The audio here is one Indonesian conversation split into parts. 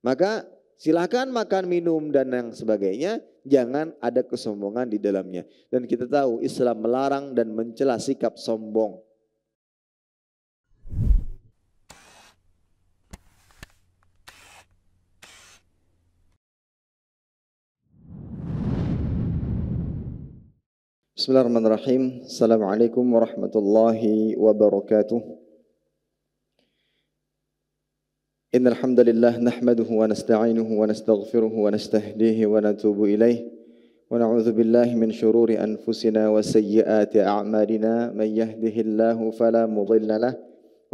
Maka silakan makan, minum dan yang sebagainya, jangan ada kesombongan di dalamnya. Dan kita tahu Islam melarang dan mencela sikap sombong. Bismillahirrahmanirrahim. Assalamualaikum warahmatullahi wabarakatuh. Innal hamdalillah nahmaduhu wa nasta'inuhu wa nastaghfiruhu wa nastahdihi wa natubu ilaih. Wa na'udzu billahi min shururi anfusina wa sayyiati a'malina. Man yahdihillahu fala mudilla lahu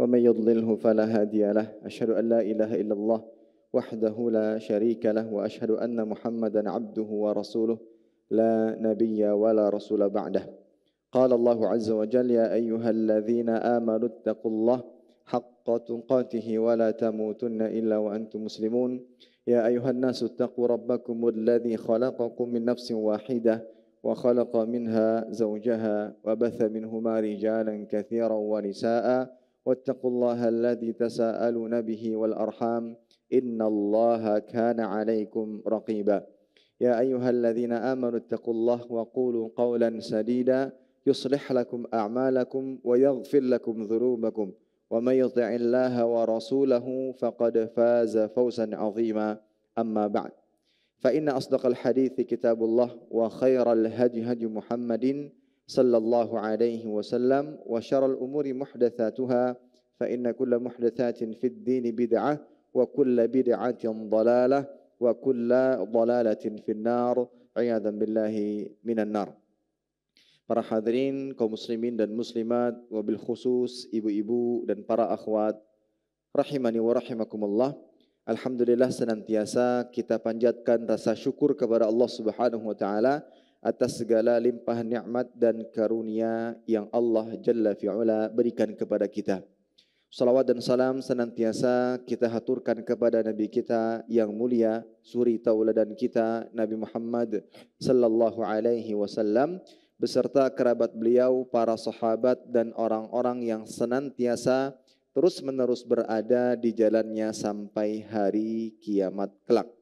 wa man yudlilhu fala hadiya lahu. Asyhadu an la ilaha illallah wahdahu la syarika lahu wa asyhadu anna Muhammadan 'abduhu wa rasuluh. لا نبي ولا رسول بعده. قال الله عز وجل يا أيها الذين آمنوا اتقوا الله حق تقاته ولا تموتن إلا وأنتم مسلمون. يا أيها الناس اتقوا ربكم الذي خلقكم من نفس واحدة وخلق منها زوجها وبث منهما رجالا كثيرا ونساء واتقوا الله الذي تساءلون به والأرحام إن الله كان عليكم رقيبا. يا أيها الذين آمنوا اتقوا الله وقولوا قولا سديدا يصلح لكم أعمالكم ويغفر لكم ذنوبكم ومن يطع الله ورسوله فقد فاز فوزا عظيما. أما بعد فإن أصدق الحديث كتاب الله وخير الهدي هدي محمد صلى الله عليه وسلم وشر الأمور محدثاتها فإن كل محدثات في الدين بدعة وكل بدعة ضلالة wa kulla dhalalatin finnar, a'yadzan billahi minan nar. Para hadirin kaum muslimin dan muslimat, wabil khusus ibu-ibu dan para akhwat rahimani wa rahimakumullah. Alhamdulillah senantiasa kita panjatkan rasa syukur kepada Allah Subhanahu wa taala atas segala limpahan nikmat dan karunia yang Allah Jalla fi'ala berikan kepada kita. Salawat dan salam senantiasa kita haturkan kepada Nabi kita yang mulia, suri tauladan kita, Nabi Muhammad sallallahu alaihi wasallam, beserta kerabat beliau, para sahabat dan orang-orang yang senantiasa terus-menerus berada di jalannya sampai hari kiamat kelak.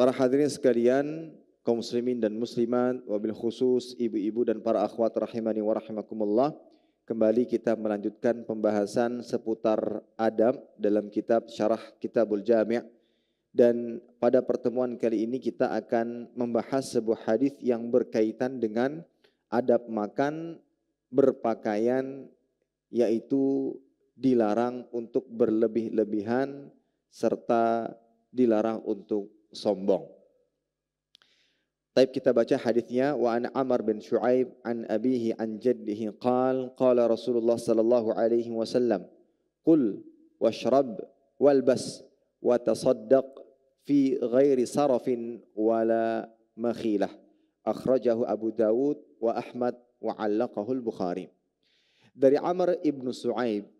Para hadirin sekalian, kaum muslimin dan muslimat, wabil khusus ibu-ibu dan para akhwat rahimani wa rahimakumullah. Kembali kita melanjutkan pembahasan seputar adab dalam kitab Syarah Kitabul Jami'. Dan pada pertemuan kali ini kita akan membahas sebuah hadis yang berkaitan dengan adab makan, berpakaian, yaitu dilarang untuk berlebih-lebihan serta dilarang untuk sombong. Taib kita baca hadisnya. Wa an Amr bin Shu'aib an abihi an jaddihi qala Rasulullah sallallahu alaihi wasallam qul washrab walbas wa tasaddaq fi ghairi sarafin wala makhilah. Akhrajahu Abu Dawud wa Ahmad wa 'allaqahu al-Bukhari. Dari Amr ibn Shu'aib,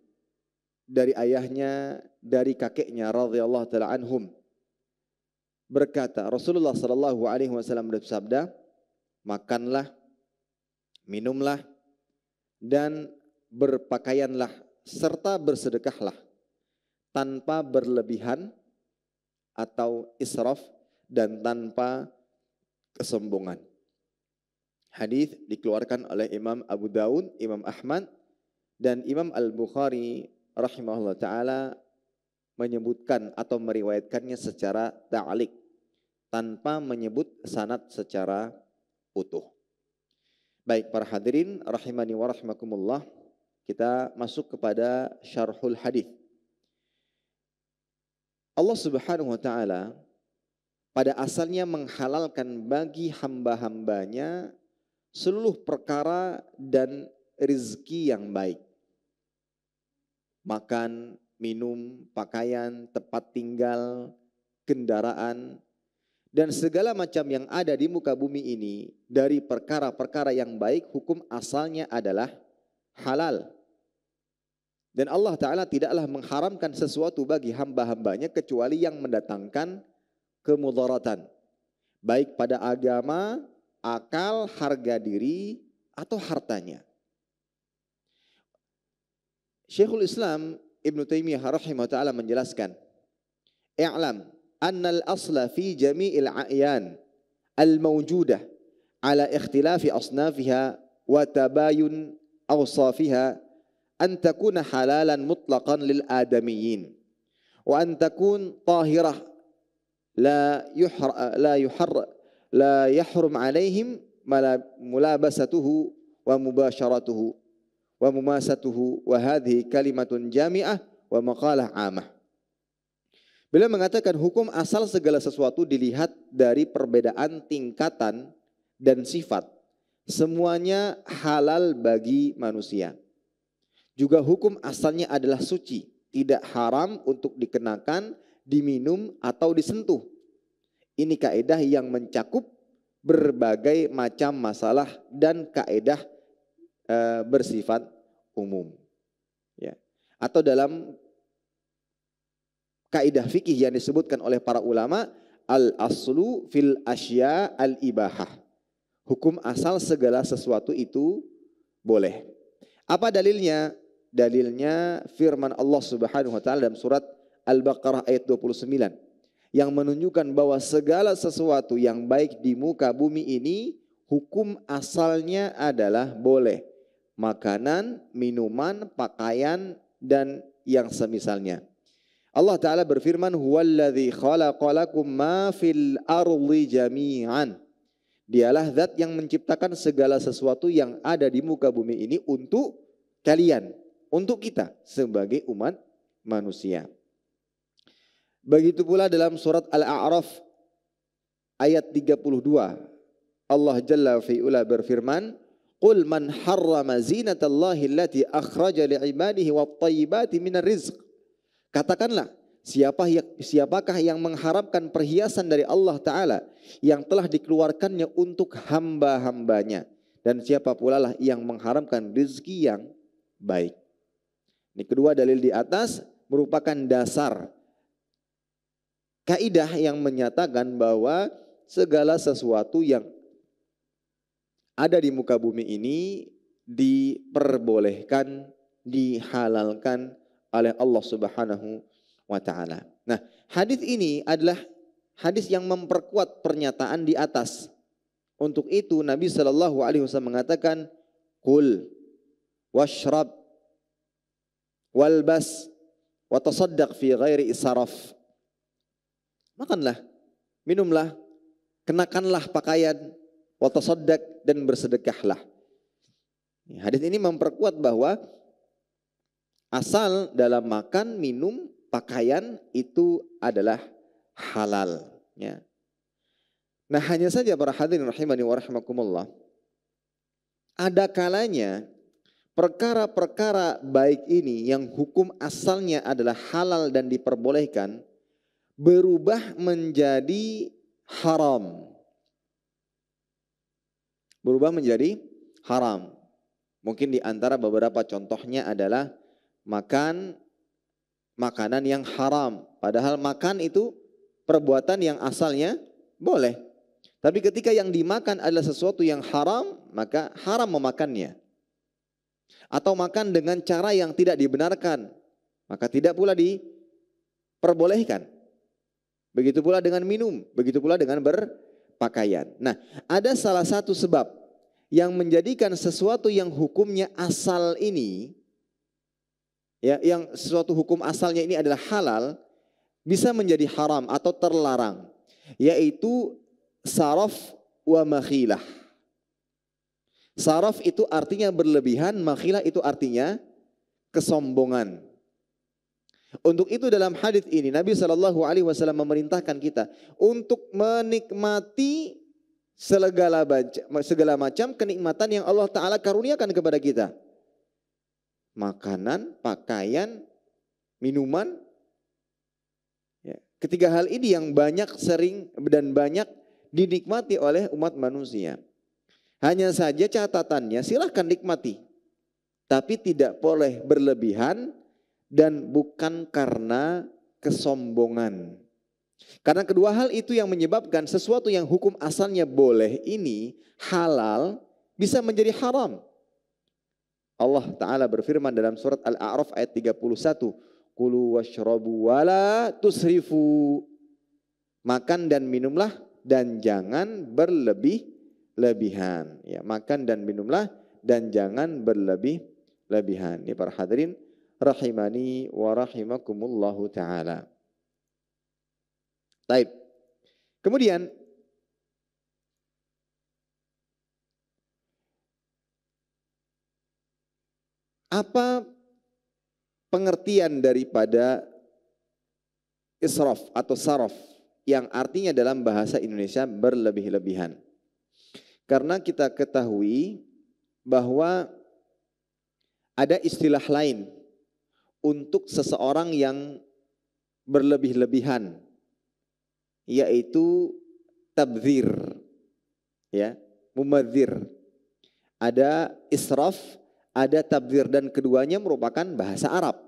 dari ayahnya, dari kakeknya radhiyallahu taala anhum, berkata, Rasulullah sallallahu alaihi wasallam bersabda, makanlah, minumlah, dan berpakaianlah serta bersedekahlah tanpa berlebihan atau israf dan tanpa kesombongan. Hadis dikeluarkan oleh Imam Abu Dawud, Imam Ahmad, dan Imam Al-Bukhari rahimahullah ta'ala menyebutkan atau meriwayatkannya secara ta'liq tanpa menyebut sanad secara utuh. Baik para hadirin rahimani wa rahimakumullah, kita masuk kepada syarhul hadis. Allah Subhanahu wa taala pada asalnya menghalalkan bagi hamba-hambanya seluruh perkara dan rizki yang baik. Makan, minum, pakaian, tempat tinggal, kendaraan, dan segala macam yang ada di muka bumi ini dari perkara-perkara yang baik, hukum asalnya adalah halal. Dan Allah Ta'ala tidaklah mengharamkan sesuatu bagi hamba-hambanya kecuali yang mendatangkan kemudaratan, baik pada agama, akal, harga diri, atau hartanya. Syekhul Islam Ibn Taimiyah rahimahullah ta'ala menjelaskan, i'lam annal asla fi jami'il a'yan al-mawjudah ala ikhtilafi asnafiha wa tabayun awsafiha an takuna halalan mutlaqan lil adamiyyin wa an takun tahirah la yahrum alaihim mulabasatuhu wa mubasharatuhu wa mumasatuhu wa hadhihi kalimatun jami'ah wa maqalah amah. Beliau mengatakan hukum asal segala sesuatu dilihat dari perbedaan tingkatan dan sifat. Semuanya halal bagi manusia. Juga hukum asalnya adalah suci, tidak haram untuk dikenakan, diminum atau disentuh. Ini kaidah yang mencakup berbagai macam masalah dan kaidah bersifat umum. Ya. Atau dalam kaidah fikih yang disebutkan oleh para ulama, al-aslu fil asya al-ibahah. Hukum asal segala sesuatu itu boleh. Apa dalilnya? Dalilnya firman Allah Subhanahu wa taala dalam surat Al-Baqarah ayat 29 yang menunjukkan bahwa segala sesuatu yang baik di muka bumi ini hukum asalnya adalah boleh. Makanan, minuman, pakaian dan yang semisalnya. Allah Ta'ala berfirman, huwallazi khalaqalakum ma fil ardi jami'an. Dialah zat yang menciptakan segala sesuatu yang ada di muka bumi ini untuk kalian, untuk kita sebagai umat manusia. Begitu pula dalam surat Al-A'raf ayat 32. Allah Jalla fi'ula berfirman, qul man harrama zinatallahi allati akhraja li'ibadihi wat-tayyibati minar rizq. Katakanlah, siapakah yang mengharapkan perhiasan dari Allah Ta'ala yang telah dikeluarkannya untuk hamba-hambanya. Dan siapa pula lah yang mengharamkan rezeki yang baik. Ini kedua dalil di atas merupakan dasar kaidah yang menyatakan bahwa segala sesuatu yang ada di muka bumi ini diperbolehkan, dihalalkan oleh Allah Subhanahu wa taala. Nah, hadis ini adalah hadis yang memperkuat pernyataan di atas. Untuk itu Nabi sallallahu alaihi wasallam mengatakan, "Qul washrab walbas wa tasaddaq fi ghairi israf." Makanlah, minumlah, kenakanlah pakaian, wa tasaddaq dan bersedekahlah. Hadis ini memperkuat bahwa asal dalam makan, minum, pakaian itu adalah halal. Ya. Nah, hanya saja para hadirin rahimani wa rahimakumullah, ada kalanya perkara-perkara baik ini yang hukum asalnya adalah halal dan diperbolehkan berubah menjadi haram. Berubah menjadi haram. Mungkin di antara beberapa contohnya adalah makan makanan yang haram. Padahal makan itu perbuatan yang asalnya boleh. Tapi ketika yang dimakan adalah sesuatu yang haram, maka haram memakannya. Atau makan dengan cara yang tidak dibenarkan, maka tidak pula diperbolehkan. Begitu pula dengan minum, begitu pula dengan berpakaian. Nah, ada salah satu sebab yang menjadikan sesuatu yang hukumnya asal ini, ya, yang sesuatu hukum asalnya ini adalah halal, bisa menjadi haram atau terlarang, yaitu saraf wa makhilah. Saraf itu artinya berlebihan, makhilah itu artinya kesombongan. Untuk itu dalam hadis ini Nabi SAW memerintahkan kita untuk menikmati segala macam kenikmatan yang Allah Ta'ala karuniakan kepada kita. Makanan, pakaian, minuman. Ya. Ketiga hal ini yang banyak, sering dan banyak dinikmati oleh umat manusia. Hanya saja catatannya silahkan nikmati. Tapi tidak boleh berlebihan dan bukan karena kesombongan. Karena kedua hal itu yang menyebabkan sesuatu yang hukum asalnya boleh ini halal bisa menjadi haram. Allah Ta'ala berfirman dalam surat Al-A'raf ayat 31. Kulu washrabu wala tusrifu. Makan dan minumlah dan jangan berlebih-lebihan. Ya, makan dan minumlah dan jangan berlebih-lebihan. Ini para hadirin rahimani wa rahimakumullahu taala. Baik. Kemudian apa pengertian daripada israf atau saraf yang artinya dalam bahasa Indonesia berlebih-lebihan? Karena kita ketahui bahwa ada istilah lain untuk seseorang yang berlebih-lebihan, yaitu tabdzir, ya, mumadzir. Ada israf, ada tabdzir, dan keduanya merupakan bahasa Arab.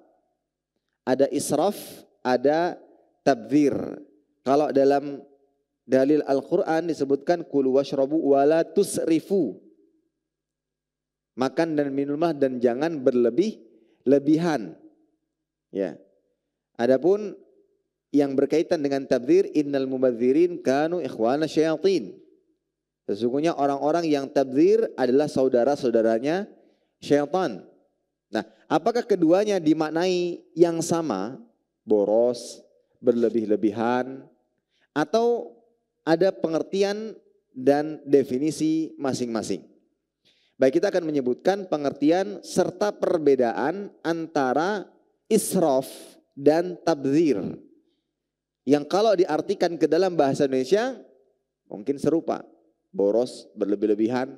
Ada israf, ada tabdzir. Kalau dalam dalil Al-Quran disebutkan kulu washrabu wala tusrifu. Makan dan minumlah dan jangan berlebih-lebihan. Ya. Adapun yang berkaitan dengan tabdzir, innal mubadzirin kanu ikhwana syayatin. Sesungguhnya orang-orang yang tabdzir adalah saudara-saudaranya syaitan. Nah, apakah keduanya dimaknai yang sama, boros, berlebih-lebihan, atau ada pengertian dan definisi masing-masing? Baik, kita akan menyebutkan pengertian serta perbedaan antara israf dan tabdzir, yang kalau diartikan ke dalam bahasa Indonesia mungkin serupa, boros, berlebih-lebihan.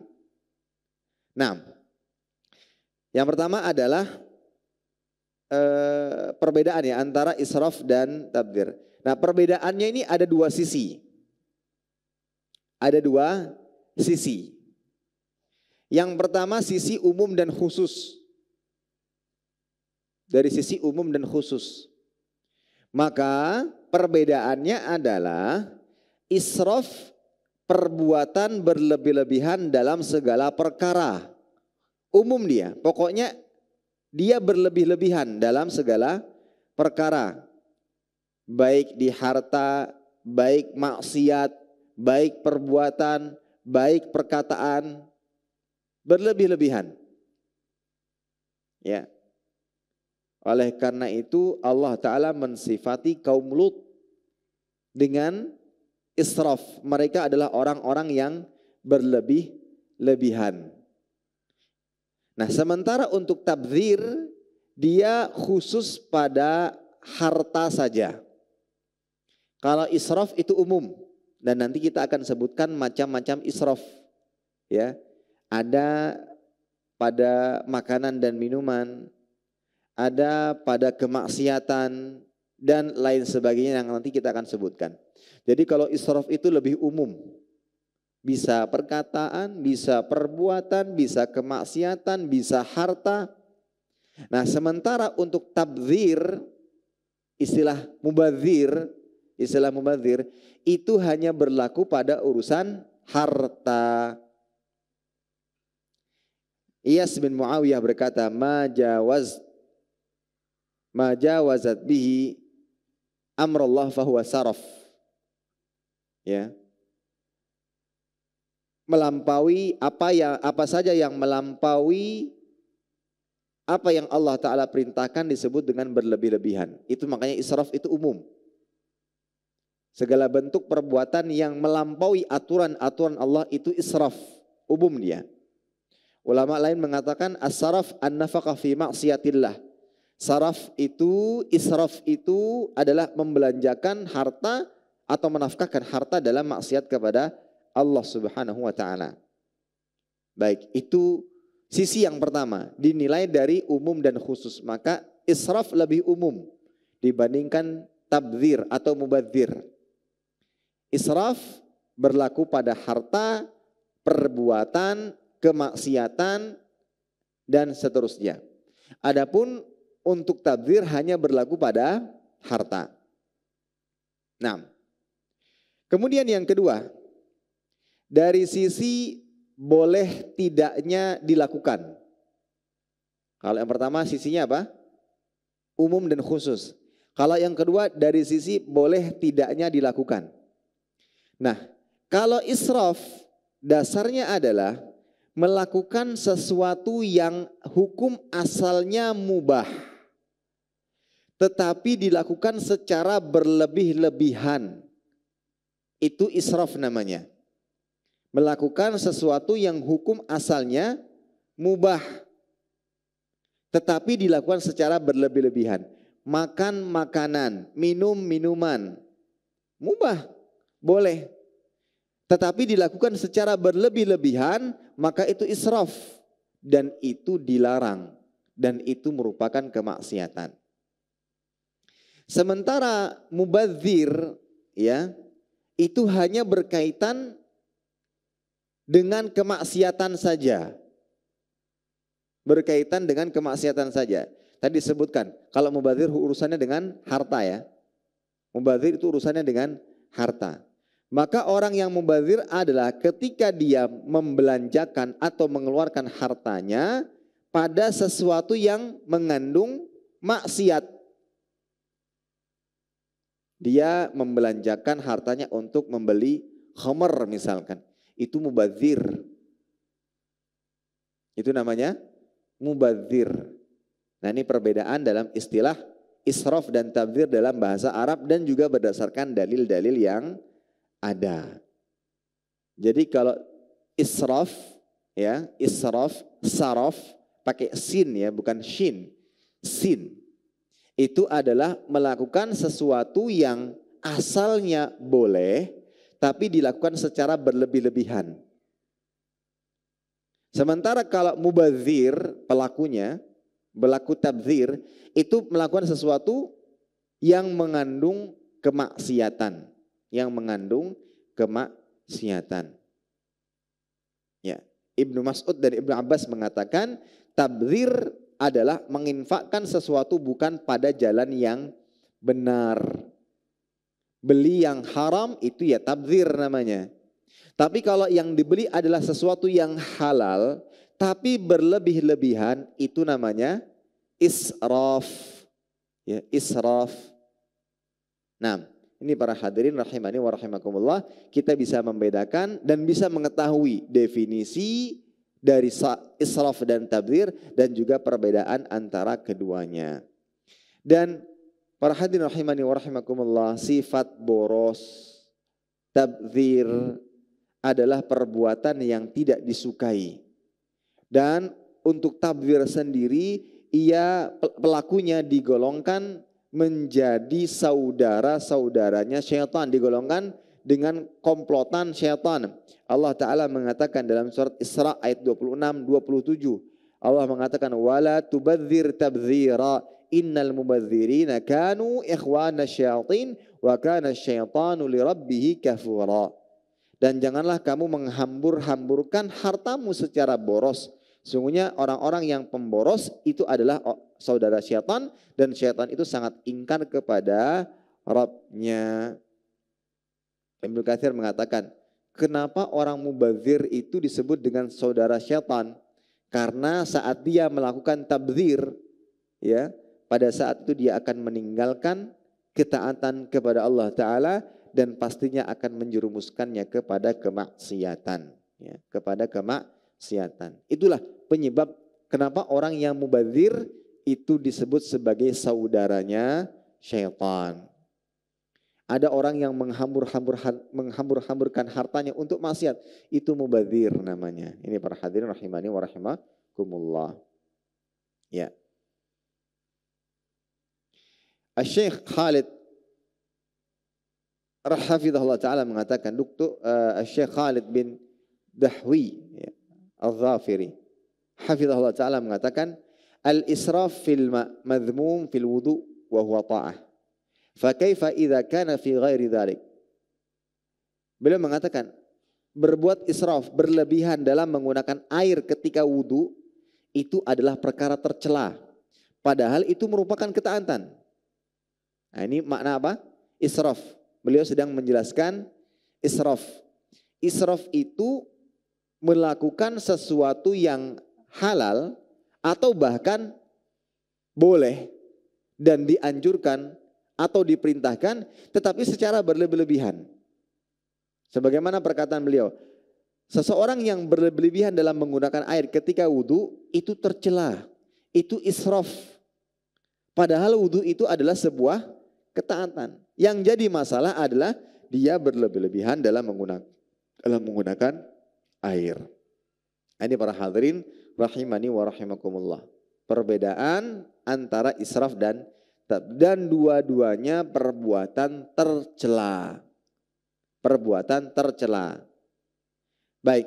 Nah, yang pertama adalah perbedaan ya antara israf dan tabdzir. Nah, perbedaannya ini ada dua sisi. Ada dua sisi. Yang pertama sisi umum dan khusus. Dari sisi umum dan khusus. Maka perbedaannya adalah israf perbuatan berlebih-lebihan dalam segala perkara. Umum dia, pokoknya dia berlebih-lebihan dalam segala perkara. Baik di harta, baik maksiat, baik perbuatan, baik perkataan, berlebih-lebihan. Ya. Oleh karena itu Allah Ta'ala mensifati kaum Lut dengan israf. Mereka adalah orang-orang yang berlebih-lebihan. Nah, sementara untuk tabdzir dia khusus pada harta saja. Kalau israf itu umum, dan nanti kita akan sebutkan macam-macam israf. Ya, ada pada makanan dan minuman, ada pada kemaksiatan dan lain sebagainya yang nanti kita akan sebutkan. Jadi kalau israf itu lebih umum. Bisa perkataan, bisa perbuatan, bisa kemaksiatan, bisa harta. Nah, sementara untuk tabdzir, istilah mubadzir itu hanya berlaku pada urusan harta. Iyas bin Muawiyah berkata, ma jawazat bihi amrullah fahuwa saraf. Ya. Melampaui apa saja yang melampaui apa yang Allah Ta'ala perintahkan disebut dengan berlebih-lebihan. Itu makanya israf itu umum. Segala bentuk perbuatan yang melampaui aturan-aturan Allah itu israf, umum dia. Ulama lain mengatakan as-saraf an-nafaqah fi maksiatillah. Israf itu adalah membelanjakan harta atau menafkahkan harta dalam maksiat kepada Allah Subhanahu wa Ta'ala. Baik, itu sisi yang pertama, dinilai dari umum dan khusus. Maka israf lebih umum dibandingkan tabdzir atau mubadzir. Israf berlaku pada harta, perbuatan, kemaksiatan, dan seterusnya. Adapun untuk tabdzir hanya berlaku pada harta. Nah, kemudian yang kedua, dari sisi boleh tidaknya dilakukan. Kalau yang pertama sisinya apa? umum dan khusus. Kalau yang kedua dari sisi boleh tidaknya dilakukan. Nah, kalau israf dasarnya adalah melakukan sesuatu yang hukum asalnya mubah, tetapi dilakukan secara berlebih-lebihan. Itu israf namanya. Melakukan sesuatu yang hukum asalnya mubah, tetapi dilakukan secara berlebih-lebihan. Makan makanan, minum minuman, mubah, boleh. Tetapi dilakukan secara berlebih-lebihan, maka itu israf. Dan itu dilarang. Dan itu merupakan kemaksiatan. Sementara mubadzir, ya, itu hanya berkaitan dengan kemaksiatan saja. Berkaitan dengan kemaksiatan saja. Tadi disebutkan, kalau mubadzir urusannya dengan harta ya. Mubadzir itu urusannya dengan harta. Maka orang yang mubadzir adalah ketika dia membelanjakan atau mengeluarkan hartanya pada sesuatu yang mengandung maksiat. Dia membelanjakan hartanya untuk membeli khamr misalkan. Itu mubadzir. Itu namanya mubadzir. Nah, ini perbedaan dalam istilah israf dan tabdzir dalam bahasa Arab dan juga berdasarkan dalil-dalil yang ada. Jadi kalau israf, ya, israf, saraf pakai sin ya, bukan shin. Sin. Itu adalah melakukan sesuatu yang asalnya boleh tapi dilakukan secara berlebih-lebihan. Sementara kalau mubadzir pelakunya, pelaku tabdzir itu melakukan sesuatu yang mengandung kemaksiatan, yang mengandung kemaksiatan. Ya, Ibnu Mas'ud dan Ibnu Abbas mengatakan tabdzir adalah menginfakkan sesuatu bukan pada jalan yang benar. Beli yang haram itu ya tabdzir namanya. Tapi kalau yang dibeli adalah sesuatu yang halal tapi berlebih-lebihan, itu namanya israf. Ya, israf. Nah, ini para hadirin rahimani wa rahimakumullah, kita bisa membedakan dan bisa mengetahui definisi dari israf dan tabdzir dan juga perbedaan antara keduanya. Dan para hadirin rahimani wa rahimakumullah, sifat boros, tabdzir adalah perbuatan yang tidak disukai. Dan untuk tabdzir sendiri, ia pelakunya digolongkan menjadi saudara-saudaranya syaitan, digolongkan dengan komplotan syaitan. Allah Ta'ala mengatakan dalam surat Isra ayat 26-27. Allah mengatakan, wala tubadzir tabdzira innal mubadzirina kanu ikhwana syayatin wa kana syaitanu lirabbih kafura. Dan janganlah kamu menghambur-hamburkan hartamu secara boros. Sungguhnya orang-orang yang pemboros itu adalah saudara syaitan, dan syaitan itu sangat ingkar kepada Rabbnya. Ibnu Katsir mengatakan, kenapa orang mubadzir itu disebut dengan saudara syaitan? Karena saat dia melakukan tabdzir, ya, pada saat itu dia akan meninggalkan ketaatan kepada Allah Ta'ala dan pastinya akan menjerumuskannya kepada kemaksiatan, ya, kepada kemaksiatan. Itulah penyebab kenapa orang yang mubadzir itu disebut sebagai saudaranya syaitan. Ada orang yang menghambur-hamburkan hartanya untuk maksiat, itu mubadzir namanya. Ini para hadirin rahimani wa rahimakumullah. Ya. Syekh Khalid hafizahullah taala mengatakan, Syekh Khalid bin Dahwi Al-Zafiri hafizahullah taala mengatakan, al-israf fil madhmum fil wudu wa huwa ta'ah. Fa kaifa idza kana fi ghairi dzalik. Beliau mengatakan, berbuat israf, berlebihan dalam menggunakan air ketika wudu itu adalah perkara tercela. Padahal itu merupakan ketaatan. Nah, ini makna apa? Israf. Beliau sedang menjelaskan israf. Israf itu melakukan sesuatu yang halal atau bahkan boleh, dan dianjurkan atau diperintahkan, tetapi secara berlebih-lebihan. Sebagaimana perkataan beliau, seseorang yang berlebihan dalam menggunakan air ketika wudhu itu tercela, itu israf. Padahal wudhu itu adalah sebuah ketaatan. Yang jadi masalah adalah dia berlebih-lebihan dalam menggunakan air. Ini para hadirin rahimani wa rahimakumullah. Perbedaan antara israf dan dua-duanya perbuatan tercela. Perbuatan tercela. Baik.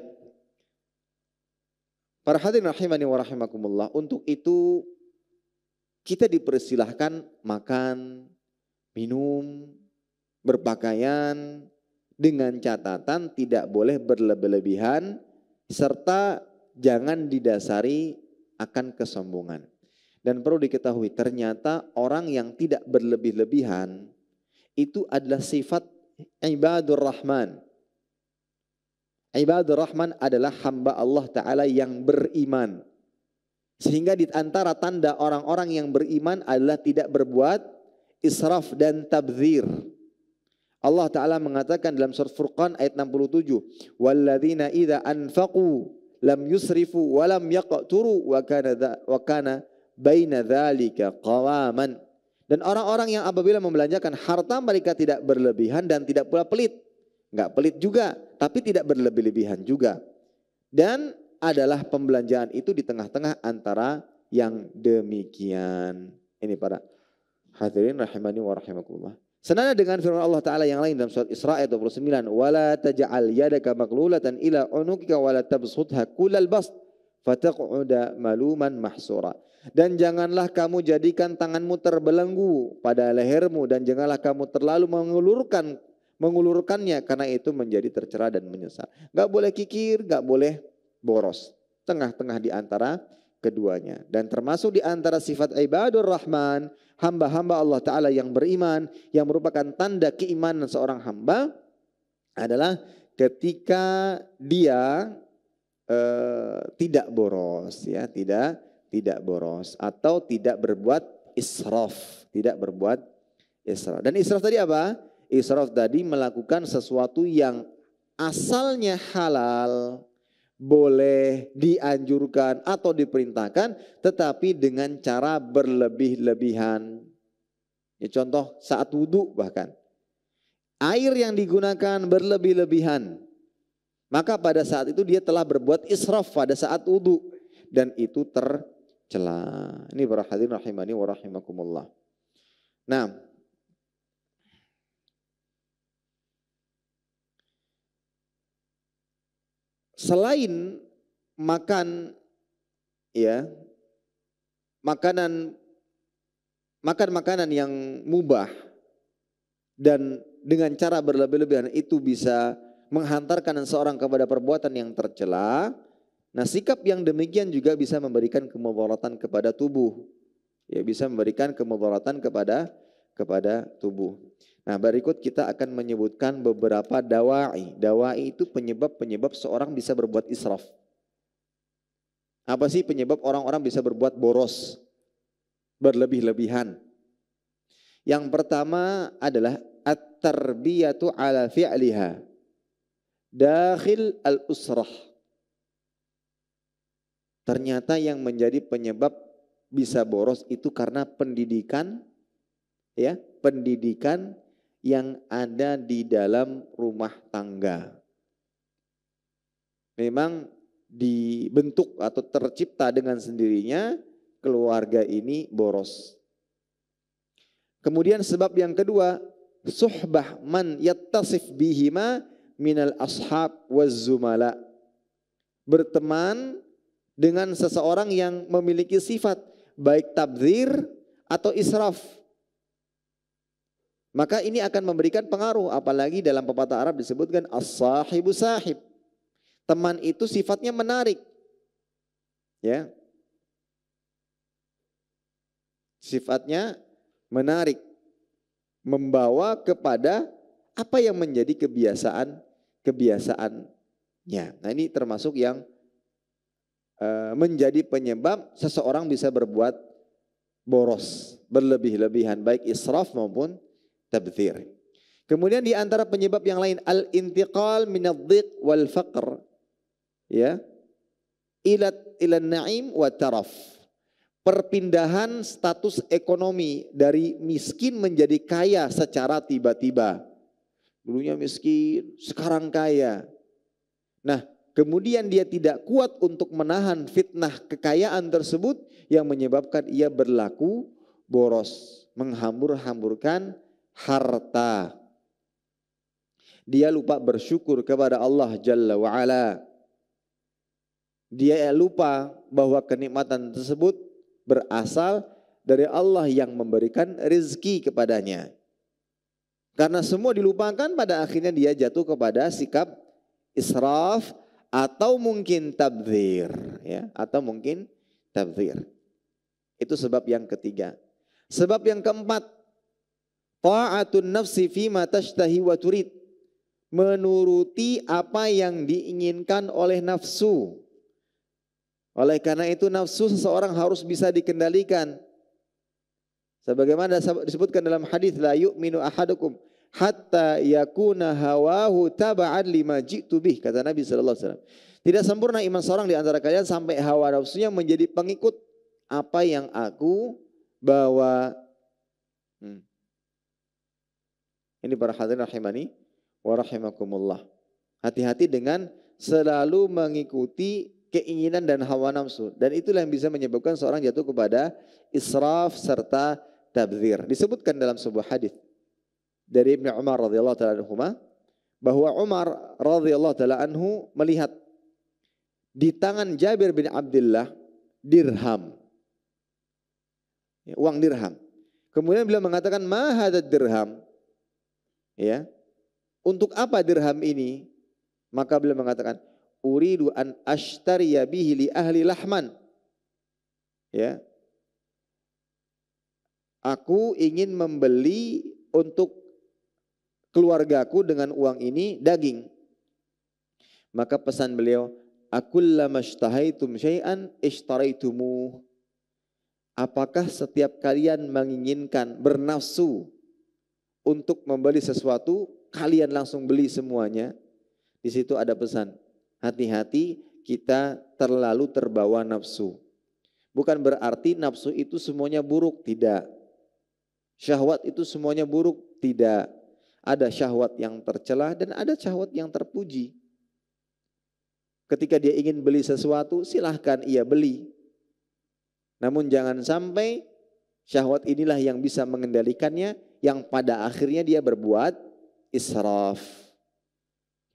Para hadirin rahimani wa rahimakumullah, untuk itu kita dipersilahkan makan, minum, berpakaian dengan catatan tidak boleh berlebih-lebihan serta jangan didasari akan kesombongan. Dan perlu diketahui ternyata orang yang tidak berlebih-lebihan itu adalah sifat ibadur rahman. Ibadur rahman adalah hamba Allah Ta'ala yang beriman. Sehingga di antara tanda orang-orang yang beriman adalah tidak berbuat israf dan tabdzir. Allah Ta'ala mengatakan dalam surat Furqan ayat 67. Walladzina idza anfaqu lam yusrifu wa lam yaqturu wa kana baina dzalika qawaman. Dan orang-orang yang apabila membelanjakan harta mereka tidak berlebihan dan tidak pula pelit. Enggak pelit juga, tapi tidak berlebih-lebihan juga. Dan adalah pembelanjaan itu di tengah-tengah antara yang demikian. Ini para hadirin rahimani wa rahimakumullah. Senada dengan firman Allah Ta'ala yang lain dalam surat Isra ayat 29. Wala taj'al yadaka maglulatan ila unukika wala tabsutha kullal bast fataq'uda maluman mahsura. Dan janganlah kamu jadikan tanganmu terbelenggu pada lehermu dan janganlah kamu terlalu mengulurkannya karena itu menjadi tercela dan menyesal. Gak boleh kikir, gak boleh boros. Tengah-tengah di antara keduanya. Dan termasuk di antara sifat ibadur rahman, hamba-hamba Allah Ta'ala yang beriman, yang merupakan tanda keimanan seorang hamba adalah ketika dia tidak boros, ya, tidak boros atau tidak berbuat israf, tidak berbuat israf. Dan israf tadi apa? Israf tadi melakukan sesuatu yang asalnya halal, boleh dianjurkan atau diperintahkan, tetapi dengan cara berlebih-lebihan. Ya, contoh saat wudhu bahkan. Air yang digunakan berlebih-lebihan. Maka pada saat itu dia telah berbuat israf pada saat wudhu. Dan itu tercela. Ini para hadirin rahimani wa rahimakumullah. Nah, selain makan, ya, makan makanan yang mubah dan dengan cara berlebih-lebihan itu bisa menghantarkan seorang kepada perbuatan yang tercela. Nah, sikap yang demikian juga bisa memberikan kemudaratan kepada tubuh. Ya, bisa memberikan kemudaratan kepada tubuh. Nah, berikut kita akan menyebutkan beberapa dawai. Dawai itu penyebab seorang bisa berbuat israf. Apa sih penyebab orang-orang bisa berbuat boros, berlebih-lebihan? Yang pertama adalah at-tarbiyatu ala fi'liha dakhil al-usrah. Ternyata yang menjadi penyebab bisa boros itu karena pendidikan, ya, pendidikan yang ada di dalam rumah tangga. Memang dibentuk atau tercipta dengan sendirinya keluarga ini boros. Kemudian sebab yang kedua, suhbah man yattasif bihima minal ashab waz zumala. Berteman dengan seseorang yang memiliki sifat baik tabdzir atau israf. Maka ini akan memberikan pengaruh, apalagi dalam pepatah Arab disebutkan as-sahibu sahib. Teman itu sifatnya menarik. Ya. Sifatnya menarik. Membawa kepada apa yang menjadi kebiasaannya. Nah, ini termasuk yang menjadi penyebab seseorang bisa berbuat boros, berlebih-lebihan, baik israf maupun tabdzir. Kemudian di antara penyebab yang lain, al-intiqal minadh-dhiq wal faqr, ya, ila naim wa taraf. Perpindahan status ekonomi dari miskin menjadi kaya secara tiba-tiba. Dulunya miskin, sekarang kaya. Nah, kemudian dia tidak kuat untuk menahan fitnah kekayaan tersebut yang menyebabkan ia berlaku boros, menghambur-hamburkan harta. Dia lupa bersyukur kepada Allah Jalla wa'ala. Dia lupa bahwa kenikmatan tersebut berasal dari Allah yang memberikan rezeki kepadanya. Karena semua dilupakan, pada akhirnya dia jatuh kepada sikap israf atau mungkin tabdzir, ya, atau mungkin tabdzir. Itu sebab yang ketiga. Sebab yang keempat, ta'atun nafsi fima tashtahi wa turid. Menuruti apa yang diinginkan oleh nafsu. Oleh karena itu nafsu seseorang harus bisa dikendalikan. Sebagaimana disebutkan dalam hadis, la yu'minu ahadukum hatta yakuna hawahu taba'an lima ji'tu bih, kata Nabi sallallahu alaihi wasallam. Tidak sempurna iman seorang di antara kalian sampai hawa nafsunya menjadi pengikut apa yang aku bawa. Ini para hadirin rahimani wa rahimakumullah. Hati-hati dengan selalu mengikuti keinginan dan hawa nafsu, dan itulah yang bisa menyebabkan seorang jatuh kepada israf serta tabdzir. Disebutkan dalam sebuah hadis dari Ibnu Umar radhiyallahu taala anhu bahwa Umar radhiyallahu taala anhu melihat di tangan Jabir bin Abdullah dirham, uang dirham. Kemudian beliau mengatakan, ma hadzal dirham, ya, untuk apa dirham ini? Maka beliau mengatakan, uridu an ashtariya bihi li ahli lahman. Ya. Aku ingin membeli untuk keluargaku dengan uang ini daging. Maka pesan beliau, akullama ishtahaitum syai'an ishtaraitumu. Apakah setiap kalian menginginkan, bernafsu untuk membeli sesuatu, kalian langsung beli semuanya? Di situ ada pesan, hati-hati kita terlalu terbawa nafsu. Bukan berarti nafsu itu semuanya buruk, tidak. Syahwat itu semuanya buruk, tidak. Ada syahwat yang tercela dan ada syahwat yang terpuji. Ketika dia ingin beli sesuatu, silahkan ia beli. Namun jangan sampai syahwat inilah yang bisa mengendalikannya, yang pada akhirnya dia berbuat israf.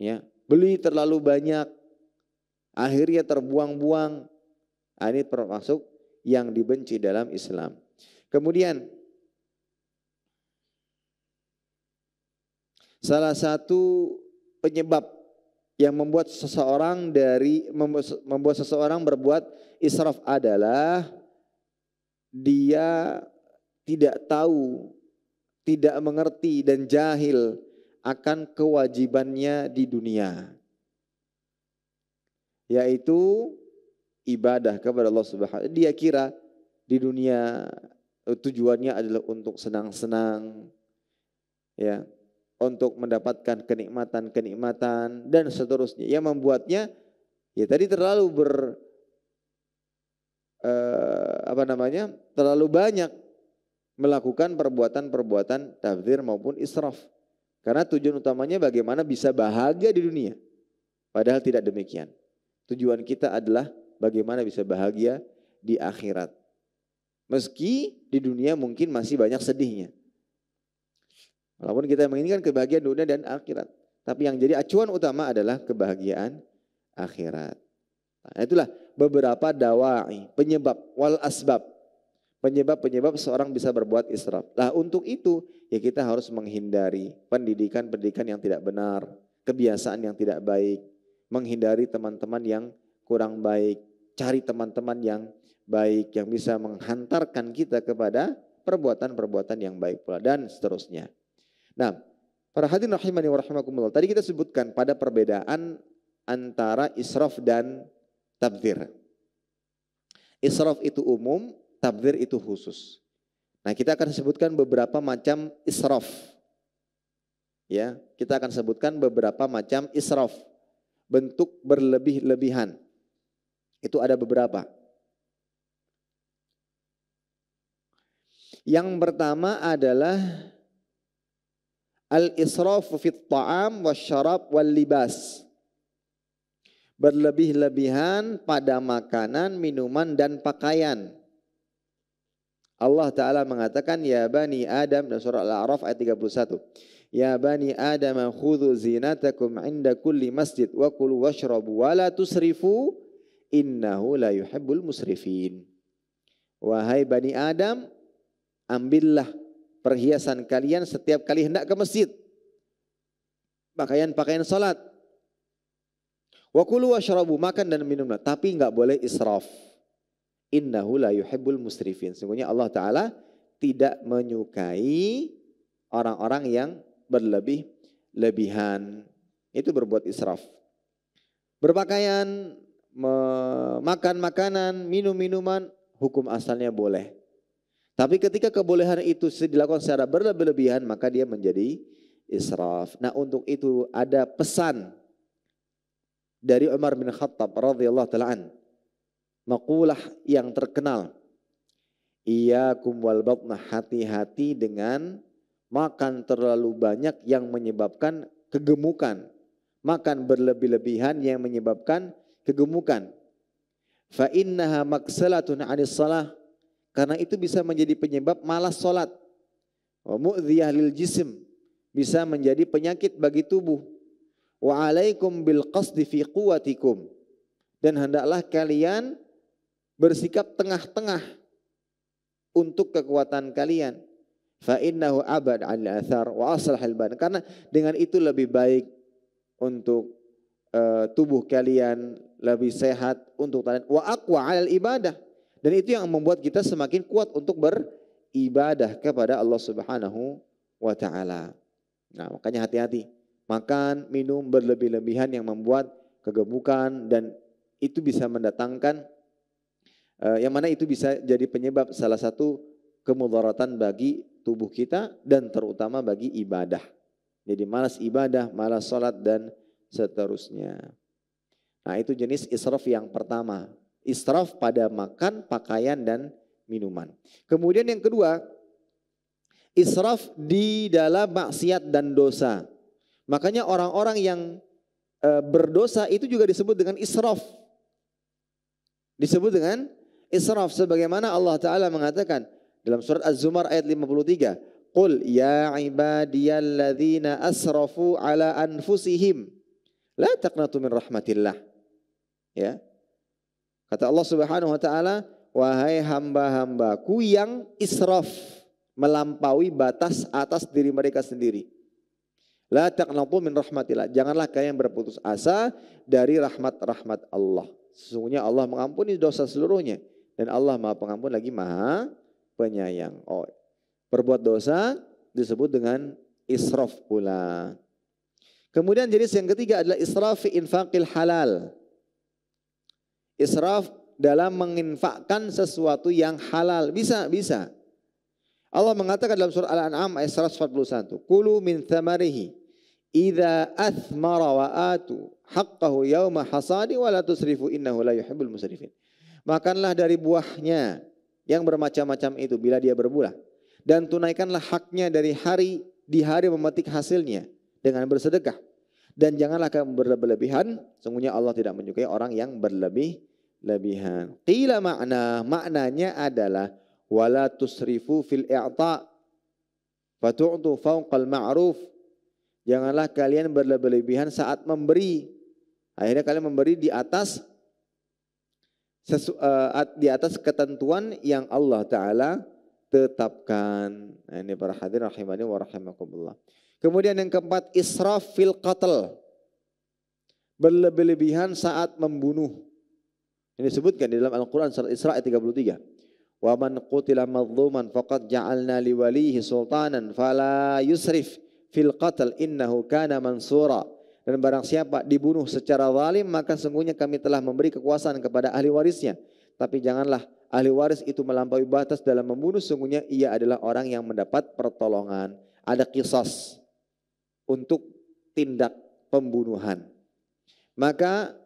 Ya, beli terlalu banyak, akhirnya terbuang-buang. Ini termasuk yang dibenci dalam Islam. Kemudian salah satu penyebab yang membuat seseorang berbuat israf adalah dia tidak tahu, tidak mengerti dan jahil akan kewajibannya di dunia, yaitu ibadah kepada Allah Subhanahu wa taala. Dia kira di dunia tujuannya adalah untuk senang-senang, ya, untuk mendapatkan kenikmatan-kenikmatan dan seterusnya, yang membuatnya ya tadi terlalu terlalu banyak melakukan perbuatan-perbuatan tabdzir maupun israf. Karena tujuan utamanya bagaimana bisa bahagia di dunia. Padahal tidak demikian. Tujuan kita adalah bagaimana bisa bahagia di akhirat. Meski di dunia mungkin masih banyak sedihnya. Walaupun kita menginginkan kebahagiaan dunia dan akhirat. Tapi yang jadi acuan utama adalah kebahagiaan akhirat. Nah, itulah beberapa dawa'i, penyebab wal asbab. Penyebab seorang bisa berbuat israf. Nah, untuk itu ya kita harus menghindari pendidikan-pendidikan yang tidak benar, kebiasaan yang tidak baik, menghindari teman-teman yang kurang baik, cari teman-teman yang baik yang bisa menghantarkan kita kepada perbuatan-perbuatan yang baik pula dan seterusnya. Nah, para hadirin rahimani wa rahimakumullah, tadi kita sebutkan pada perbedaan antara israf dan tabdzir. Israf itu umum, tabdzir itu khusus. Nah, kita akan sebutkan beberapa macam israf. Ya, kita akan sebutkan beberapa macam israf, bentuk berlebih-lebihan. Itu ada beberapa. Yang pertama adalah al-israfu fit ta'am wasyarab wal libas. Berlebih-lebihan pada makanan, minuman dan pakaian. Allah Ta'ala mengatakan, ya bani Adam, dalam surah Al-A'raf ayat 31. Ya bani Adam khudhu zinatakum inda kulli masjid wa kulu washrabu wa la tusrifu innahu la yuhibbul musrifin. Wahai bani Adam, ambillah perhiasan kalian setiap kali hendak ke masjid. Pakaian salat. Wa kulu washrabu, makan dan minumlah, tapi enggak boleh israf. Innahu la yuhibbul musrifin. Sesungguhnya Allah Ta'ala tidak menyukai orang-orang yang berlebih-lebihan. Itu berbuat israf. Berpakaian, makan makanan, minum minuman, hukum asalnya boleh. Tapi ketika kebolehan itu dilakukan secara berlebih-lebihan, maka dia menjadi israf. Nah, untuk itu ada pesan dari Umar bin Khattab radhiyallahu taala an. Maqalah yang terkenal. Iyyakum wal batna, hati-hati dengan makan terlalu banyak yang menyebabkan kegemukan. Makan berlebih-lebihan yang menyebabkan kegemukan. Fa innaha maksalatun 'anis shalah, karena itu bisa menjadi penyebab malas salat. Wa mu'dhiyah lil jism, bisa menjadi penyakit bagi tubuh. Wa 'alaikum bil qasdi fi quwwatikum, dan hendaklah kalian bersikap tengah-tengah untuk kekuatan kalian. Fa innahu abad 'al athar wa aslahal badan, karena dengan itu lebih baik untuk tubuh kalian, lebih sehat untuk kalian. Wa aqwa 'alal ibadah, dan itu yang membuat kita semakin kuat untuk beribadah kepada Allah Subhanahu wa taala. Nah, makanya hati-hati makan, minum berlebih-lebihan yang membuat kegemukan, dan itu bisa mendatangkan yang mana itu bisa jadi penyebab salah satu kemudaratan bagi tubuh kita dan terutama bagi ibadah. Jadi malas ibadah, malas salat dan seterusnya. Nah, itu jenis israf yang pertama. Israf pada makan, pakaian dan minuman. Kemudian yang kedua, israf di dalam maksiat dan dosa. Makanya orang-orang yang berdosa itu juga disebut dengan israf. Disebut dengan israf, sebagaimana Allah Ta'ala mengatakan dalam surat Az-Zumar ayat 53. Qul ya ibadiyalladzina asrafu ala anfusihim la taqnatu min rahmatillah. Ya. Kata Allah Subhanahu wa taala, wahai hamba-hambaku yang israf, melampaui batas atas diri mereka sendiri. La taqnatu min rahmatillah. Janganlah kalian berputus asa dari rahmat-rahmat Allah. Sesungguhnya Allah mengampuni dosa seluruhnya, dan Allah Maha Pengampun lagi Maha Penyayang. Oh, berbuat dosa disebut dengan israf pula. Kemudian jenis yang ketiga adalah israf fi infaqil halal. Israf dalam menginfakkan sesuatu yang halal. Bisa. Allah mengatakan dalam surah Al-An'am ayat 141. Kulu min thamarihi idza athmara wa atu haqqahu yawma hasadi wa la tusrifu innahu la yuhibbul musrifin. Makanlah dari buahnya yang bermacam-macam itu bila dia berbuah, dan tunaikanlah haknya di hari memetik hasilnya dengan bersedekah, dan janganlah kamu berlebihan, sesungguhnya Allah tidak menyukai orang yang berlebih-lebihan. Qila maknanya adalah wala tusrifu fil i'ta fatu'tu fawqal ma'ruf. Janganlah kalian berlebihan saat memberi. Akhirnya kalian memberi di atas ketentuan yang Allah Ta'ala tetapkan. Nah, ini para hadirin rahimani wa rahimakumullah. Kemudian yang keempat, israf fil qatl. Berlebihan saat membunuh. Ini disebutkan di dalam Al-Quran surat Isra ayat 33. Wa man qutila madzuman faqad ja'alna liwalihi sultanan fala yusrif fil qatl innahu kana mansura. Dan barang siapa dibunuh secara zalim, maka sungguhnya kami telah memberi kekuasaan kepada ahli warisnya. Tapi janganlah ahli waris itu melampaui batas dalam membunuh, sungguhnya ia adalah orang yang mendapat pertolongan. Ada qisas untuk tindak pembunuhan. Maka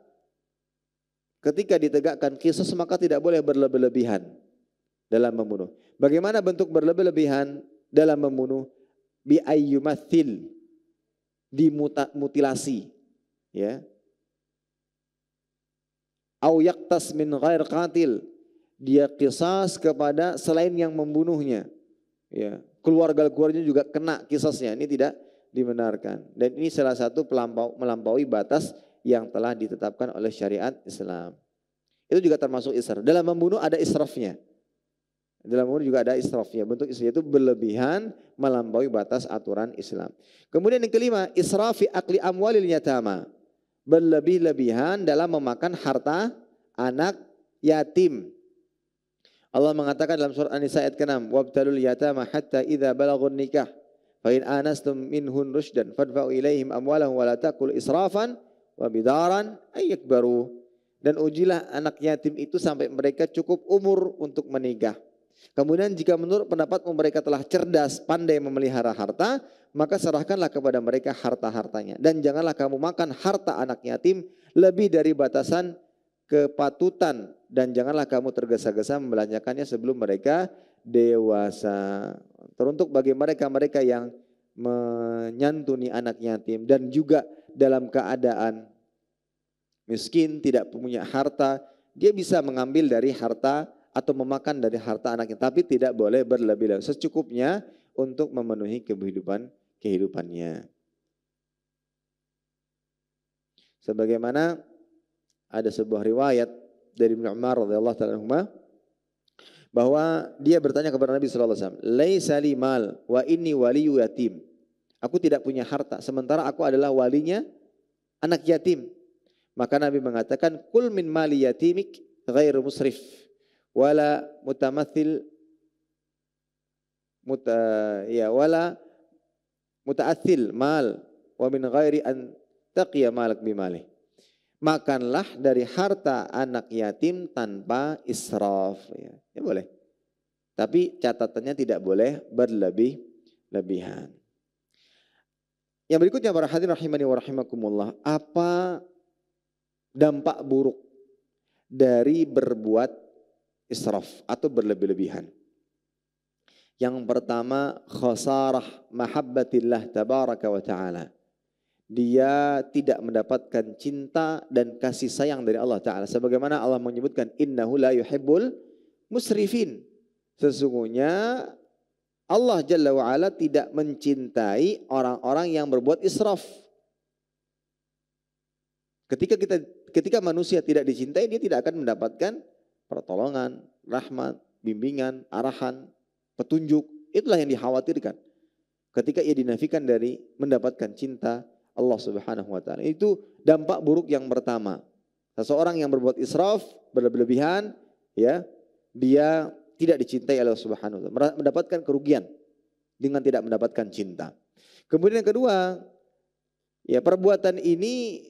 ketika ditegakkan qisas maka tidak boleh berlebih-lebihan dalam membunuh. Bagaimana bentuk berlebih-lebihan dalam membunuh? Bi ayyumathil, dimutilasi, ya. Au yaqtas min ghair qatil, dia qisas kepada selain yang membunuhnya, ya. Keluarga-keluarganya juga kena qisasnya. Ini tidak dibenarkan. Dan ini salah satu melampaui batas yang telah ditetapkan oleh syariat Islam. Itu juga termasuk israf. Dalam membunuh ada israfnya. Dalam membunuh juga ada israfnya. Bentuk israf itu berlebihan, melampaui batas aturan Islam. Kemudian yang kelima, israfi akli amwalil yatama. Berlebih-lebihan dalam memakan harta anak yatim. Allah mengatakan dalam surat An-Nisa ayat ke-6, wabtalul yatama hatta idza balagun nikah fa in anastum minhun rusydan fadfa'u ilaihim amwalahum wa la taqul israfan wa bidaran ay yakbaru. Dan ujilah anak yatim itu sampai mereka cukup umur untuk menikah. Kemudian jika menurut pendapatmu mereka telah cerdas, pandai memelihara harta, maka serahkanlah kepada mereka harta-hartanya. Dan janganlah kamu makan harta anak yatim lebih dari batasan kepatutan, dan janganlah kamu tergesa-gesa membelanjakannya sebelum mereka dewasa. Teruntuk bagi mereka-mereka yang menyantuni anak yatim dan juga dalam keadaan miskin, tidak punya harta, dia bisa mengambil dari harta atau memakan dari harta anaknya, tapi tidak boleh berlebih-lebihan, secukupnya untuk memenuhi kehidupannya. Sebagaimana ada sebuah riwayat dari Ibnu Umar radhiyallahu ta'ala anhuma bahwa dia bertanya kepada Nabi sallallahu alaihi wasallam, "Laisa li mal wa inni waliyyu yatim." Aku tidak punya harta sementara aku adalah walinya anak yatim. Maka Nabi mengatakan, "Kul min mali yatimik ghairu musrif wala mutamathil wala mutaathil mal wa min ghairi an taqiya malak bimalih." Makanlah dari harta anak yatim tanpa israf. Ya boleh. Tapi catatannya tidak boleh berlebih-lebihan. Yang berikutnya para hadirin rahimani wa rahimakumullah. Apa dampak buruk dari berbuat israf atau berlebih-lebihan? Yang pertama, khasarah mahabbatillah tabaraka wa ta'ala. Dia tidak mendapatkan cinta dan kasih sayang dari Allah Ta'ala. Sebagaimana Allah menyebutkan, innahu la yuhibbul musrifin. Sesungguhnya Allah Jalla wa'ala tidak mencintai orang-orang yang berbuat israf. Ketika manusia tidak dicintai, dia tidak akan mendapatkan pertolongan, rahmat, bimbingan, arahan, petunjuk. Itulah yang dikhawatirkan. Ketika ia dinafikan dari mendapatkan cinta Allah Subhanahu wa ta'ala. Itu dampak buruk yang pertama. Seseorang yang berbuat israf, berlebihan, ya, dia tidak dicintai oleh Allah Subhanahu wa ta'ala, mendapatkan kerugian dengan tidak mendapatkan cinta. Kemudian yang kedua, ya, perbuatan ini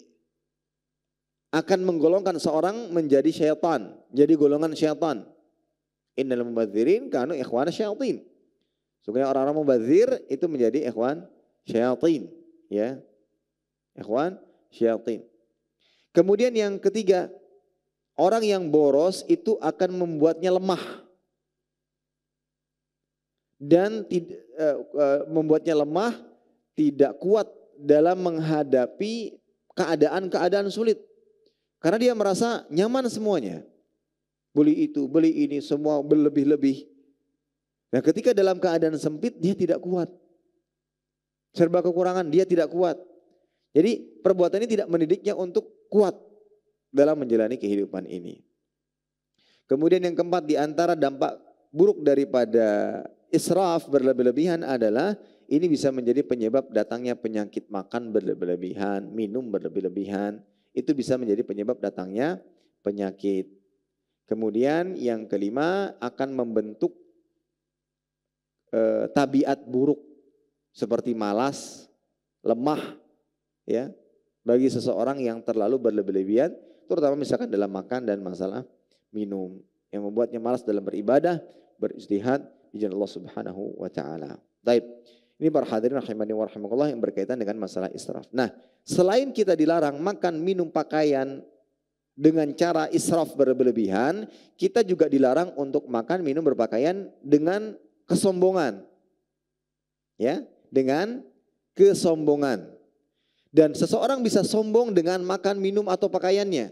akan menggolongkan seorang menjadi syaitan, jadi golongan syaitan. Innal mubadzirin kanu ikhwana syayatin. Sebenarnya orang-orang mubadzir itu menjadi ikhwan syayatin, ya. Ikhwan syayatin. Kemudian yang ketiga, orang yang boros itu akan membuatnya lemah dan membuatnya lemah, tidak kuat dalam menghadapi keadaan-keadaan sulit. Karena dia merasa nyaman semuanya. Beli itu, beli ini, semua berlebih-lebih. Nah, ketika dalam keadaan sempit dia tidak kuat. Serba kekurangan, dia tidak kuat. Jadi perbuatan ini tidak mendidiknya untuk kuat dalam menjalani kehidupan ini. Kemudian yang keempat, di antara dampak buruk daripada israf, berlebih-lebihan adalah ini bisa menjadi penyebab datangnya penyakit makan berlebih-lebihan, minum berlebih-lebihan. Itu bisa menjadi penyebab datangnya penyakit. Kemudian yang kelima, akan membentuk tabiat buruk seperti malas, lemah, ya, bagi seseorang yang terlalu berlebih-lebihan, terutama misalkan dalam makan dan masalah minum. yang membuatnya malas dalam beribadah, berijtihad di jalan Allah Subhanahu wa taala. Baik. Ini para hadirin rahimani wa rahimakumullah yang berkaitan dengan masalah israf. Nah, selain kita dilarang makan, minum, pakaian dengan cara israf berlebihan, kita juga dilarang untuk makan, minum, berpakaian dengan kesombongan. Ya, dengan kesombongan. Dan seseorang bisa sombong dengan makan, minum atau pakaiannya.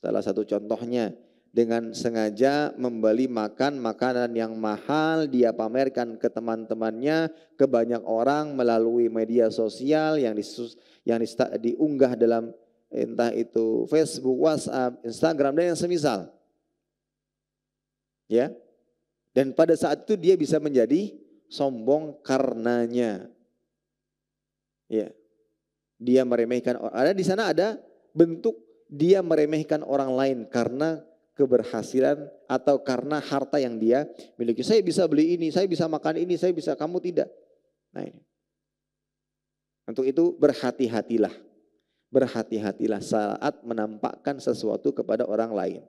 Salah satu contohnya dengan sengaja membeli makanan yang mahal, dia pamerkan ke teman-temannya, ke banyak orang melalui media sosial yang diunggah dalam entah itu Facebook, WhatsApp, Instagram dan yang semisal. Ya. Dan pada saat itu dia bisa menjadi sombong karenanya. Ya. Dia meremehkan, ada di sana ada bentuk dia meremehkan orang lain karena keberhasilan atau karena harta yang dia miliki. Saya bisa beli ini, saya bisa makan ini, saya bisa, kamu tidak. Nah ini. Untuk itu berhati-hatilah. Berhati-hatilah saat menampakkan sesuatu kepada orang lain.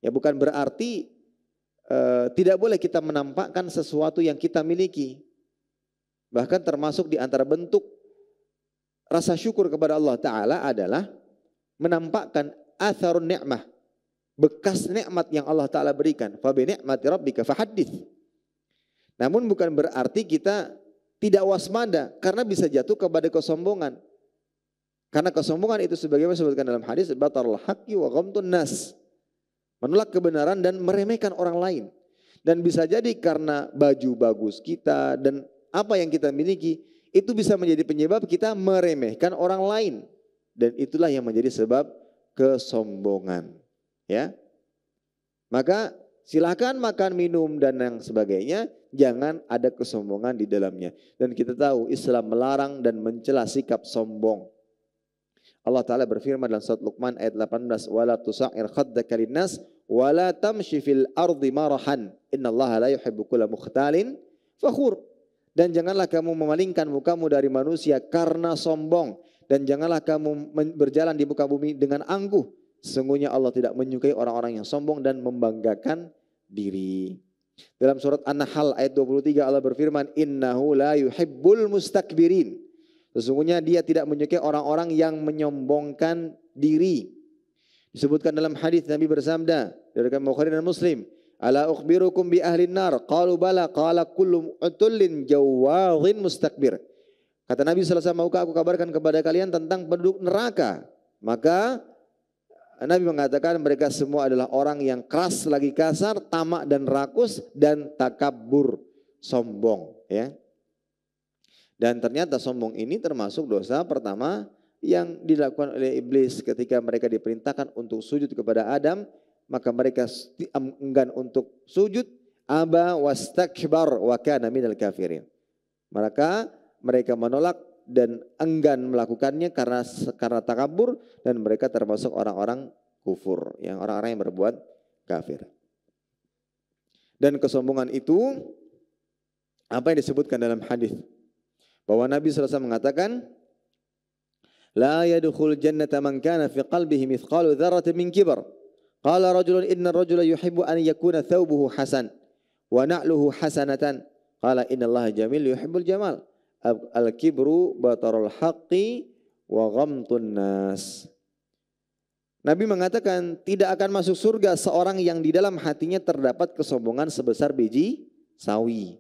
Ya bukan berarti tidak boleh kita menampakkan sesuatu yang kita miliki. Bahkan termasuk di antara bentuk rasa syukur kepada Allah Ta'ala adalah menampakkan atharun ni'mah, bekas nikmat yang Allah Ta'ala berikan. Fa bi ni'mati rabbika fahaddits. Namun bukan berarti kita tidak waspada karena bisa jatuh kepada kesombongan. Karena kesombongan itu sebagaimana disebutkan dalam hadis batarul haqqi wa ghamtun nas. Menolak kebenaran dan meremehkan orang lain. Dan bisa jadi karena baju bagus kita dan apa yang kita miliki itu bisa menjadi penyebab kita meremehkan orang lain. Dan itulah yang menjadi sebab kesombongan. Ya, maka silakan makan, minum dan yang sebagainya, jangan ada kesombongan di dalamnya. Dan kita tahu Islam melarang dan mencela sikap sombong. Allah Ta'ala berfirman dalam surat Luqman ayat 18, wala tusa'ir khaddaka linnas wala tamshi fil ardi marahan innallaha la yuhibbu kulla mukhtalin fakhur. Dan janganlah kamu memalingkan mukamu dari manusia karena sombong, dan janganlah kamu berjalan di muka bumi dengan angkuh. Sesungguhnya Allah tidak menyukai orang-orang yang sombong dan membanggakan diri. Dalam surat An-Nahl ayat 23 Allah berfirman, innahu la yuhibbul mustakbirin. Sesungguhnya dia tidak menyukai orang-orang yang menyombongkan diri. Disebutkan dalam hadis Nabi bersabda dari Bukhari dan Muslim, ala ukhbirukum bi ahlin nar, qalu bala, qala kullu utullin jawadhin mustakbir. Kata Nabi sallallahu alaihi wasallam, maukah aku kabarkan kepada kalian tentang penduduk neraka? Maka Nabi mengatakan mereka semua adalah orang yang keras lagi kasar, tamak dan rakus dan takabur, sombong, ya. Dan ternyata sombong ini termasuk dosa pertama yang dilakukan oleh iblis ketika mereka diperintahkan untuk sujud kepada Adam, maka mereka enggan untuk sujud, aba wastakbar wa kana minal kafirin. Maka mereka menolak dan enggan melakukannya karena takabur, dan mereka termasuk orang-orang kufur, yang orang-orang yang berbuat kafir. Dan kesombongan itu apa yang disebutkan dalam hadis bahwa Nabi SAW mengatakan, la yadkhul jannata man kana fi qalbihi mithqalu dzarratin min kibr. Qala rajulun inna ar-rajula yuhibbu an yakuna thawbuhu hasan wa na'luhu hasanatan. Qala innallaha jamil yuhibbul jamal. Al-kibru batarul haqqi wa ghamtun nas. Nabi mengatakan tidak akan masuk surga seorang yang di dalam hatinya terdapat kesombongan sebesar biji sawi.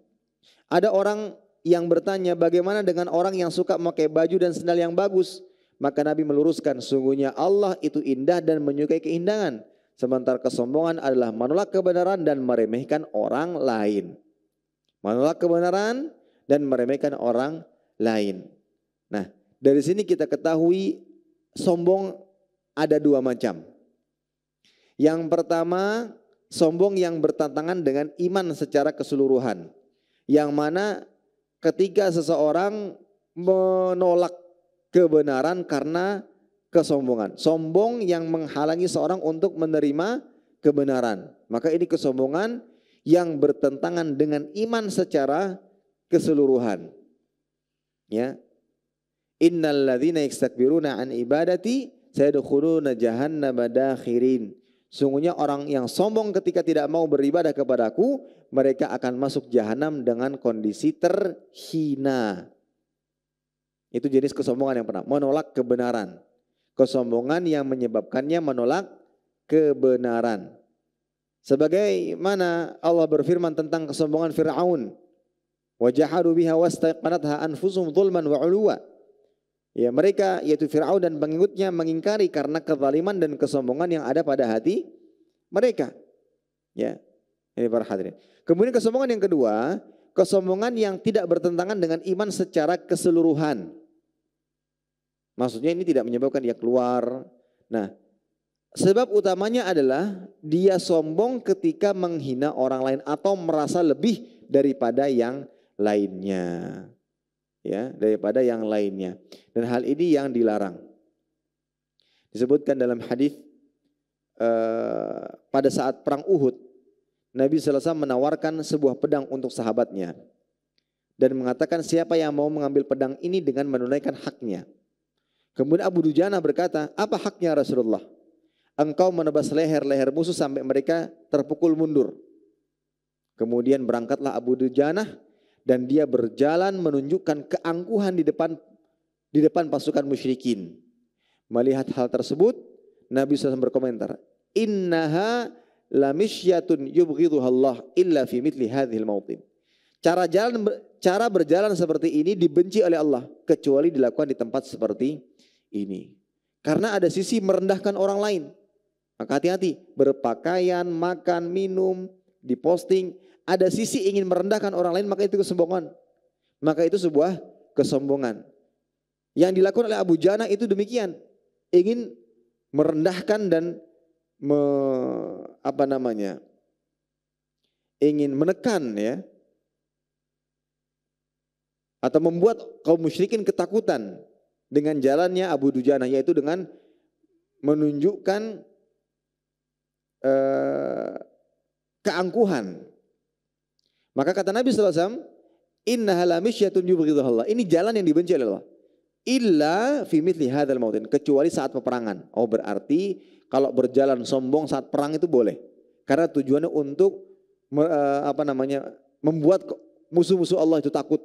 Ada orang yang bertanya, bagaimana dengan orang yang suka memakai baju dan sendal yang bagus? Maka Nabi meluruskan, sungguhnya Allah itu indah dan menyukai keindahan. Sementara kesombongan adalah menolak kebenaran dan meremehkan orang lain. Menolak kebenaran dan meremehkan orang lain. Nah, dari sini kita ketahui sombong ada dua macam. Yang pertama, sombong yang bertentangan dengan iman secara keseluruhan. Yang mana ketika seseorang menolak kebenaran karena kesombongan. Sombong yang menghalangi seorang untuk menerima kebenaran. Maka ini kesombongan yang bertentangan dengan iman secara keseluruhan. Ya. Innal ladzina yastakbiruna an ibadati sayadkhuluna jahannama dakhirin. Sungguhnya orang yang sombong ketika tidak mau beribadah kepadaku, mereka akan masuk jahanam dengan kondisi terhina. Itu jenis kesombongan yang pertama, menolak kebenaran. Kesombongan yang menyebabkannya menolak kebenaran. Sebagaimana Allah berfirman tentang kesombongan Fir'aun. Wajahadu biha wastaqanatha anfusuhum zulman wa 'uluwa. Ya, mereka yaitu Fir'aun dan pengikutnya mengingkari karena kezaliman dan kesombongan yang ada pada hati mereka. Ya, ini para hadirin. Kemudian kesombongan yang kedua, kesombongan yang tidak bertentangan dengan iman secara keseluruhan. Maksudnya ini tidak menyebabkan dia keluar. Nah, sebab utamanya adalah dia sombong ketika menghina orang lain atau merasa lebih daripada yang lainnya. Ya, daripada yang lainnya. Dan hal ini yang dilarang. Disebutkan dalam hadis pada saat perang Uhud, Nabi SAW menawarkan sebuah pedang untuk sahabatnya dan mengatakan siapa yang mau mengambil pedang ini dengan menunaikan haknya. Kemudian Abu Dujana berkata, apa haknya Rasulullah? Engkau menebas leher-leher musuh sampai mereka terpukul mundur. Kemudian berangkatlah Abu Dujana dan dia berjalan menunjukkan keangkuhan di depan pasukan musyrikin. Melihat hal tersebut, Nabi SAW berkomentar, innaha lamisyatun yubghiduhallah illa fi mithli hadhil mautin. Cara berjalan seperti ini dibenci oleh Allah kecuali dilakukan di tempat seperti ini. Karena ada sisi merendahkan orang lain. Maka hati-hati, berpakaian, makan, minum, diposting, ada sisi ingin merendahkan orang lain, maka itu kesombongan. Maka itu sebuah kesombongan. Yang dilakukan oleh Abu Jana itu demikian, ingin merendahkan dan ingin menekan ya, atau membuat kaum musyrikin ketakutan dengan jalannya Abu Dujana, yaitu dengan menunjukkan keangkuhan. Maka kata Nabi SAW, innaha lamisyatun yubghiduhallah. Ini jalan yang dibenci oleh Allah. Illa fi mithli hadzal mautin, kecuali saat peperangan. Oh, berarti kalau berjalan sombong saat perang itu boleh. Karena tujuannya untuk membuat musuh-musuh Allah itu takut.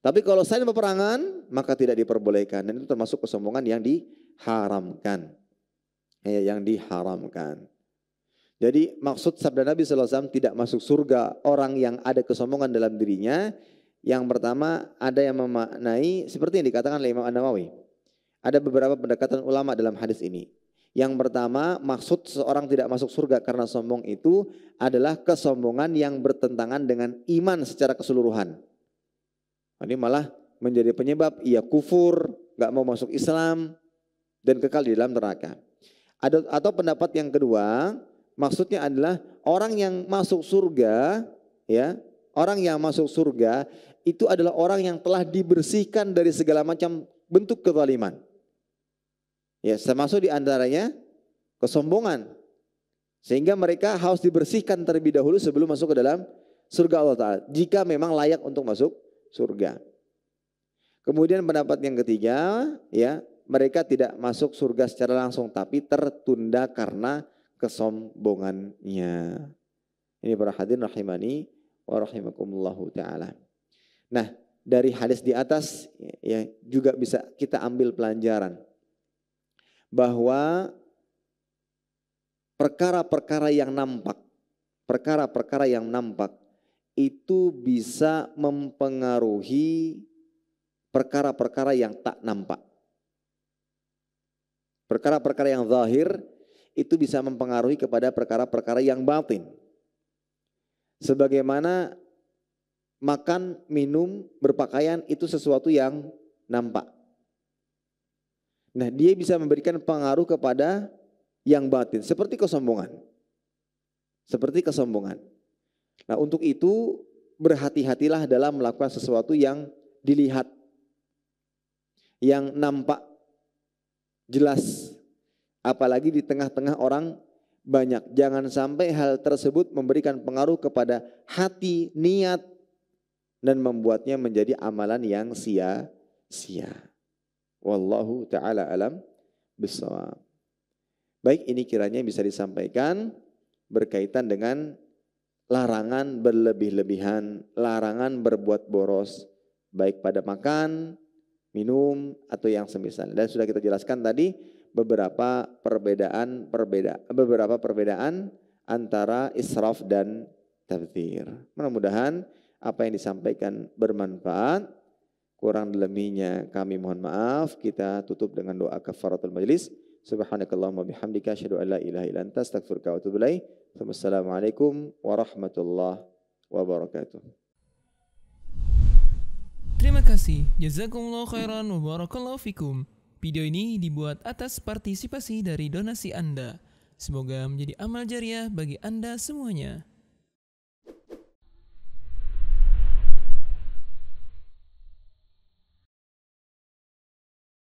Tapi kalau selain peperangan, maka tidak diperbolehkan. Dan itu termasuk kesombongan yang diharamkan. Yang diharamkan. Jadi maksud sabda Nabi SAW tidak masuk surga orang yang ada kesombongan dalam dirinya. Yang pertama ada yang memaknai seperti yang dikatakan oleh Imam An-Nawawi. Ada beberapa pendekatan ulama dalam hadis ini. Yang pertama maksud seorang tidak masuk surga karena sombong itu adalah kesombongan yang bertentangan dengan iman secara keseluruhan. Ini malah menjadi penyebab ia kufur, gak mau masuk Islam dan kekal di dalam neraka. Atau pendapat yang kedua, maksudnya adalah orang yang masuk surga, ya, orang yang masuk surga itu adalah orang yang telah dibersihkan dari segala macam bentuk kezaliman. Ya, termasuk di antaranya kesombongan. Sehingga mereka harus dibersihkan terlebih dahulu sebelum masuk ke dalam surga Allah Ta'ala. Jika memang layak untuk masuk surga. Kemudian pendapat yang ketiga, ya, mereka tidak masuk surga secara langsung tapi tertunda karena kesombongannya. Ini para hadirin rahimani wa rahimakumullahu ta'ala. Nah, dari hadis di atas ya juga bisa kita ambil pelajaran bahwa perkara-perkara yang nampak itu bisa mempengaruhi perkara-perkara yang tak nampak. Perkara-perkara yang zahir itu bisa mempengaruhi kepada perkara-perkara yang batin. Sebagaimana makan, minum, berpakaian itu sesuatu yang nampak. Nah, dia bisa memberikan pengaruh kepada yang batin, seperti kesombongan. Nah, untuk itu berhati-hatilah dalam melakukan sesuatu yang dilihat, yang nampak jelas, apalagi di tengah-tengah orang banyak. Jangan sampai hal tersebut memberikan pengaruh kepada hati, niat, dan membuatnya menjadi amalan yang sia-sia. Wallahu ta'ala alam bissawab. Baik, ini kiranya bisa disampaikan berkaitan dengan larangan berlebih-lebihan, larangan berbuat boros, baik pada makan, minum, atau yang semisal. Dan sudah kita jelaskan tadi beberapa perbedaan antara israf dan tabdzir. Mudah-mudahan apa yang disampaikan bermanfaat. Kurang lebihnya kami mohon maaf. Kita tutup dengan doa kafaratul majlis. Subhanakallahumma bihamdika asyhadu an la ilaha illa anta astaghfiruka wa atubu ilaik. Wassalamualaikum warahmatullahi wabarakatuh. Terima kasih. Jazakumullah khairan wa barakallahu fikum. Video ini dibuat atas partisipasi dari donasi Anda. Semoga menjadi amal jariah bagi Anda semuanya.